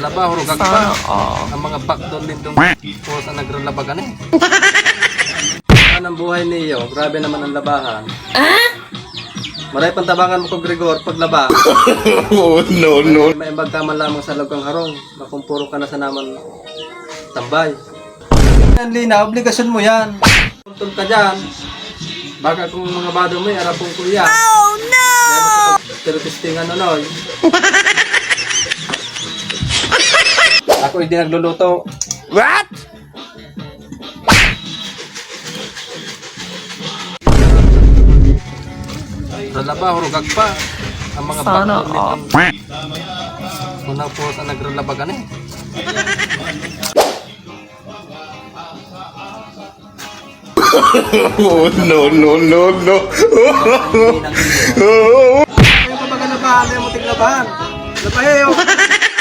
laba, hurugag pa. Ang mga backdoor din doon. Puro sa nagralabagan eh. Ang buhay niyo, grabe naman ang labahan. Maray pantabangan mo ko, Gregor, paglaba. Oh, no. May imbag ka man lamang sa lugang harong. Makumpuro ka na sa naman tambay. Yan, Lina, obligasyon mo yan. Puntun ka dyan. Baka kung mga bado mo, arapong ko yan. Oh no! Pero testingan ano, ako hindi nagluluto. What? Sa laba, hurugag pa. Ang mga backdoor nitong unang po sa nagralabagan eh. Oh, no. Ayaw ka ba labahan? Ayaw mo tiglabahan. Labahan!